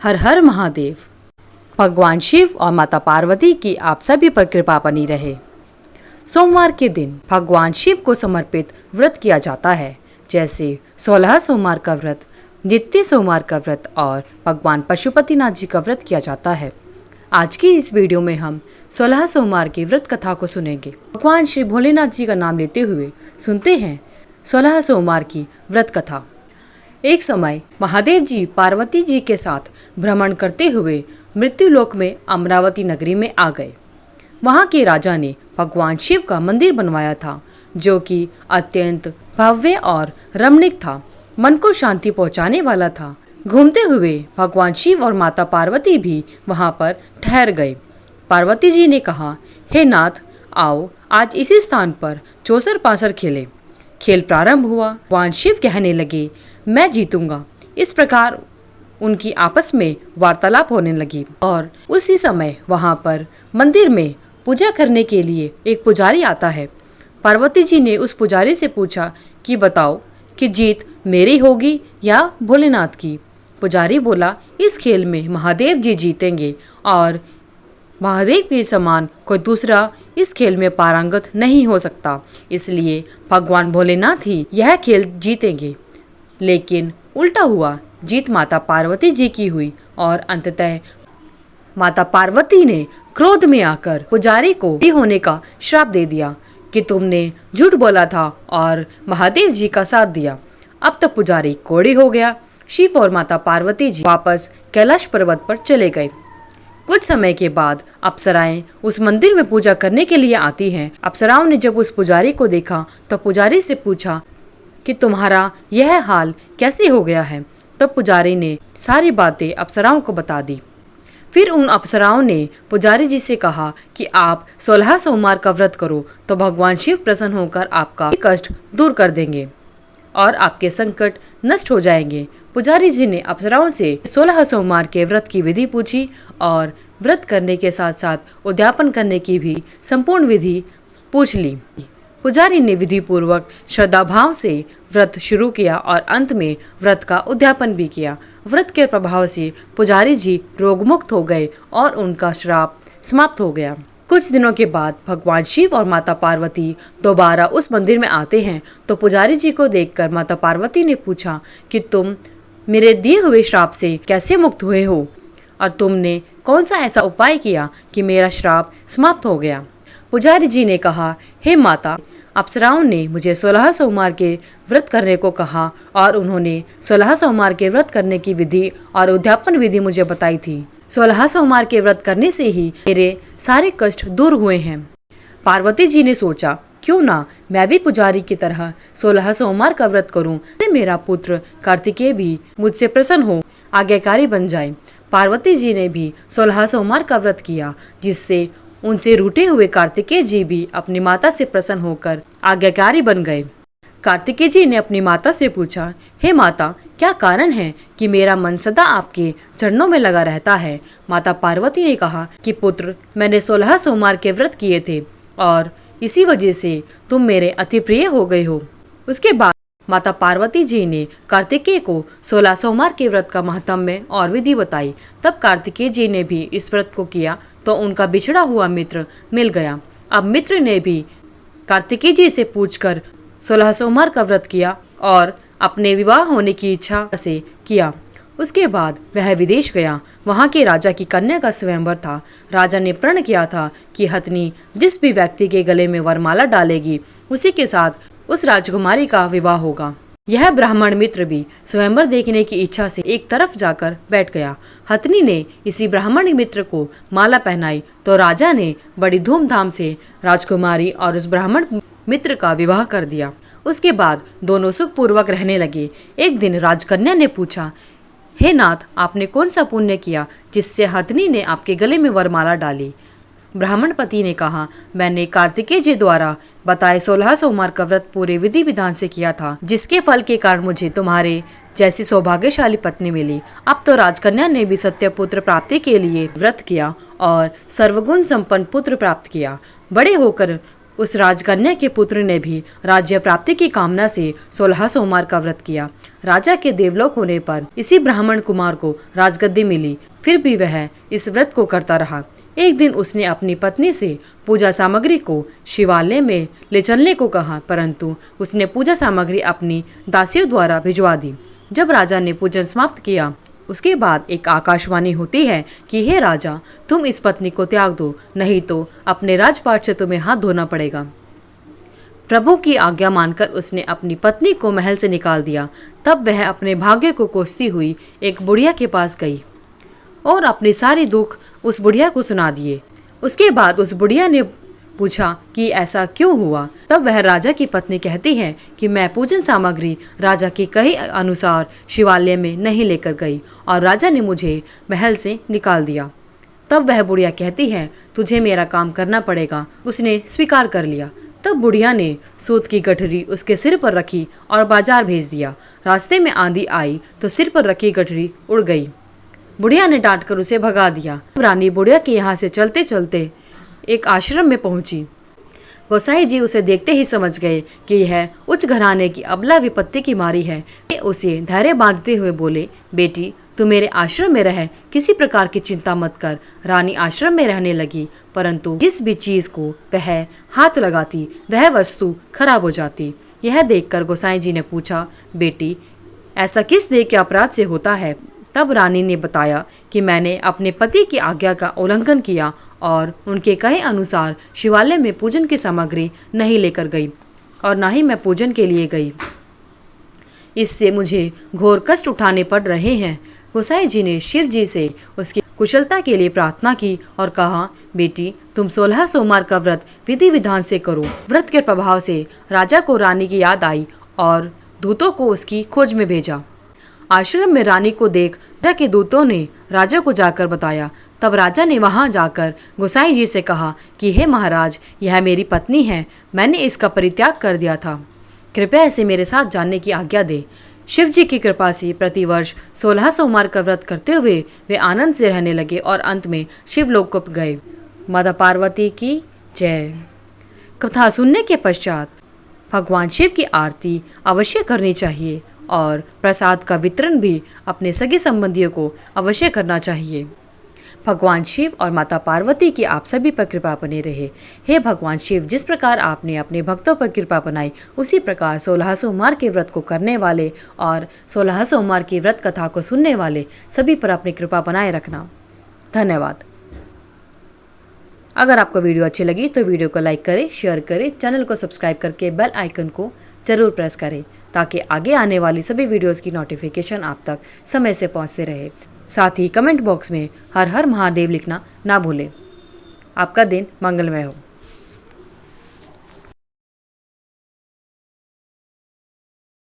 हर हर महादेव। भगवान शिव और माता पार्वती की आप सभी पर कृपा बनी रहे। सोमवार के दिन भगवान शिव को समर्पित व्रत किया जाता है, जैसे 16 सोमवार का व्रत, नित्य सोमवार का व्रत और भगवान पशुपतिनाथ जी का व्रत किया जाता है। आज की इस वीडियो में हम 16 सोमवार की व्रत कथा को सुनेंगे। भगवान श्री भोलेनाथ जी का नाम लेते हुए सुनते हैं 16 सोमवार की व्रत कथा। एक समय महादेव जी पार्वती जी के साथ भ्रमण करते हुए मृत्युलोक में अमरावती नगरी में आ गए। वहाँ के राजा ने भगवान शिव का मंदिर बनवाया था, जो कि अत्यंत भव्य और रमणीक था, मन को शांति पहुँचाने वाला था। घूमते हुए भगवान शिव और माता पार्वती भी वहाँ पर ठहर गए। पार्वती जी ने कहा, हे नाथ, आओ आज इसी स्थान पर चौसर पासर खेले। खेल प्रारंभ हुआ। भगवान शिव कहने लगे, मैं जीतूंगा। इस प्रकार उनकी आपस में वार्तालाप होने लगी और उसी समय वहां पर मंदिर में पूजा करने के लिए एक पुजारी आता है। पार्वती जी ने उस पुजारी से पूछा कि बताओ कि जीत मेरी होगी या भोलेनाथ की। पुजारी बोला, इस खेल में महादेव जी जीतेंगे और महादेव के समान कोई दूसरा इस खेल में पारंगत नहीं हो सकता, इसलिए भगवान भोलेनाथ ही यह खेल जीतेंगे। लेकिन उल्टा हुआ, जीत माता पार्वती जी की हुई और अंततः माता पार्वती ने क्रोध में आकर पुजारी को भी होने का श्राप दे दिया कि तुमने झूठ बोला था और महादेव जी का साथ दिया। अब तक पुजारी कोढ़ी हो गया। शिव और माता पार्वती जी वापस कैलाश पर्वत पर चले गए। कुछ समय के बाद अप्सराएं उस मंदिर में पूजा करने के लिए आती हैं। अप्सराओं ने जब उस पुजारी को देखा तो पुजारी से पूछा कि तुम्हारा यह हाल कैसे हो गया है। तब पुजारी ने सारी बातें अप्सराओं को बता दी। फिर उन अप्सराओं ने पुजारी जी से कहा कि आप 16 सोमवार का व्रत करो तो भगवान शिव प्रसन्न होकर आपका कष्ट दूर कर देंगे और आपके संकट नष्ट हो जाएंगे। पुजारी जी ने अप्सराओं से 16 सोमवार के व्रत की विधि पूछी और व्रत करने के साथ साथ उद्यापन करने की भी संपूर्ण विधि पूछ ली। पुजारी ने विधि पूर्वक श्रद्धा भाव से व्रत शुरू किया और अंत में व्रत का उद्यापन भी किया। व्रत के प्रभाव से पुजारी जी रोगमुक्त हो गए और उनका श्राप समाप्त हो गया। कुछ दिनों के बाद भगवान शिव और माता पार्वती दोबारा उस मंदिर में आते हैं तो पुजारी जी को देखकर माता पार्वती ने पूछा कि तुम मेरे दिए हुए श्राप से कैसे मुक्त हुए हो और तुमने कौन सा ऐसा उपाय किया कि मेरा श्राप समाप्त हो गया। पुजारी जी ने कहा, हे माता, अप्सराओं ने मुझे 16 सोमवार के व्रत करने को कहा और उन्होंने 16 सोमवार के व्रत करने की विधि और उद्यापन विधि मुझे बताई थी। 16 सोमवार के व्रत करने से ही मेरे सारे कष्ट दूर हुए हैं। पार्वती जी ने सोचा, क्यों ना मैं भी पुजारी की तरह 16 सोमवार का व्रत करूं, मेरा पुत्र कार्तिकेय भी मुझसे प्रसन्न हो, आज्ञाकारी बन जाए। पार्वती जी ने भी 16 सोमवार का व्रत किया, जिससे उनसे रूठे हुए कार्तिकेय जी भी अपनी माता से प्रसन्न होकर आज्ञाकारी बन गए। कार्तिकेय जी ने अपनी माता से पूछा, हे माता, क्या कारण है कि मेरा मन सदा आपके चरणों में लगा रहता है। माता पार्वती ने कहा कि पुत्र, मैंने 16 सोमवार के व्रत किए थे और इसी वजह से तुम मेरे अति प्रिय हो गए हो। उसके बाद माता पार्वती जी ने कार्तिकेय को 16 सोमवार के व्रत का महत्व और विधि बताई। तब कार्तिकेय जी ने भी इस व्रत को किया तो उनका बिछड़ा हुआ मित्र मिल गया। अब मित्र ने भी कार्तिकेय जी से पूछकर 16 सोमवार का व्रत किया और अपने विवाह होने की इच्छा से किया। उसके बाद वह विदेश गया। वहाँ के राजा की कन्या का स्वयंवर था। राजा ने प्रण किया था कि हथनी जिस भी व्यक्ति के गले में वरमाला डालेगी, उसी के साथ उस राजकुमारी का विवाह होगा। यह ब्राह्मण मित्र भी स्वयंवर देखने की इच्छा से एक तरफ जाकर बैठ गया। हथनी ने इसी ब्राह्मण मित्र को माला पहनाई तो राजा ने बड़ी धूमधाम से राजकुमारी और उस ब्राह्मण मित्र का विवाह कर दिया। उसके बाद दोनों सुखपूर्वक रहने लगे। एक दिन राजकन्या ने पूछा, हे नाथ, आपने कौन सा पुण्य किया जिससे हथनी ने आपके गले में वरमाला डाली। ब्राह्मण पति ने कहा, मैंने कार्तिकेय जी द्वारा बताए 16 सोमवार का व्रत पूरे विधि विधान से किया था, जिसके फल के कारण मुझे तुम्हारे जैसी सौभाग्यशाली पत्नी मिली। अब तो राजकन्या ने भी सत्य पुत्र प्राप्ति के लिए व्रत किया और सर्वगुण संपन्न पुत्र प्राप्त किया। बड़े होकर उस राजकन्या के पुत्र ने भी राज्य प्राप्ति की कामना से 16 सोमवार का व्रत किया। राजा के देवलोक होने पर इसी ब्राह्मण कुमार को राजगद्दी मिली, फिर भी वह इस व्रत को करता रहा। एक दिन उसने अपनी पत्नी से पूजा सामग्री को शिवालय में ले चलने को कहा, परंतु उसने पूजा सामग्री अपनी दासियों द्वारा भिजवा दी। जब राजा ने पूजन समाप्त किया, उसके बाद एक आकाशवाणी होती है कि हे राजा, तुम इस पत्नी को त्याग दो, नहीं तो अपने राजपाट से तुम्हें हाथ धोना पड़ेगा। प्रभु की आज्ञा मानकर उसने अपनी पत्नी को महल से निकाल दिया। तब वह अपने भाग्य को कोसती हुई एक बुढ़िया के पास गई और अपने सारे दुख उस बुढ़िया को सुना दिए। उसके बाद उस बुढ़िया ने पूछा कि ऐसा क्यों हुआ। तब वह राजा की पत्नी कहती है कि मैं पूजन सामग्री राजा के कहे अनुसार शिवालय में नहीं लेकर गई और राजा ने मुझे महल से निकाल दिया। तब वह बुढ़िया कहती है, तुझे मेरा काम करना पड़ेगा। उसने स्वीकार कर लिया। तब बुढ़िया ने सूत की गठरी उसके सिर पर रखी और बाजार भेज दिया। रास्ते में आंधी आई तो सिर पर रखी गठरी उड़ गई। बुढ़िया ने डांटकर उसे भगा दिया। रानी बुढ़िया के यहाँ से चलते चलते एक आश्रम में पहुंची। गोसाई जी उसे देखते ही समझ गए कि यह उच्च घराने की अबला विपत्ति की मारी है। वे उसे धैर्य बांधते हुए बोले, बेटी तू मेरे आश्रम में रह, किसी प्रकार की चिंता मत कर। रानी आश्रम में रहने लगी, परंतु जिस भी चीज को वह हाथ लगाती वह वस्तु खराब हो जाती। यह देखकर गोसाई जी ने पूछा, बेटी ऐसा किस देह के अपराध से होता है। तब रानी ने बताया कि मैंने अपने पति की आज्ञा का उल्लंघन किया और उनके कहे अनुसार शिवालय में पूजन की सामग्री नहीं लेकर गई और न ही मैं पूजन के लिए गई। इससे मुझे घोर कष्ट उठाने पड़ रहे हैं। गोसाई जी ने शिव जी से उसकी कुशलता के लिए प्रार्थना की और कहा, बेटी तुम 16 सोमवार का व्रत विधि विधान से करो। व्रत के प्रभाव से राजा को रानी की याद आई और दूतों को उसकी खोज में भेजा। आश्रम में रानी को देख राजा के दूतों ने राजा को जाकर बताया। तब राजा ने वहां जाकर गोसाई जी से कहा कि हे महाराज, यह मेरी पत्नी है, मैंने इसका परित्याग कर दिया था, कृपया इसे मेरे साथ जाने की आज्ञा दे। शिव जी की कृपा से प्रतिवर्ष 16 सोमवार का व्रत करते हुए वे आनंद से रहने लगे और अंत में शिवलोक को गए। माता पार्वती की जय। कथा सुनने के पश्चात भगवान शिव की आरती अवश्य करनी चाहिए और प्रसाद का वितरण भी अपने सगे संबंधियों को अवश्य करना चाहिए। भगवान शिव और माता पार्वती की आप सभी पर कृपा बने रहे। हे भगवान शिव, जिस प्रकार आपने अपने भक्तों पर कृपा बनाई, उसी प्रकार 16 सोमवार के व्रत को करने वाले और 16 सोमवार की व्रत कथा को सुनने वाले सभी पर अपनी कृपा बनाए रखना। धन्यवाद। अगर आपको वीडियो अच्छी लगी तो वीडियो को लाइक करें, शेयर करें, चैनल को सब्सक्राइब करके बेल आइकन को जरूर प्रेस करें ताकि आगे आने वाली सभी वीडियोस की नोटिफिकेशन आप तक समय से पहुंचते रहे। साथ ही कमेंट बॉक्स में हर हर महादेव लिखना ना भूलें। आपका दिन मंगलमय हो।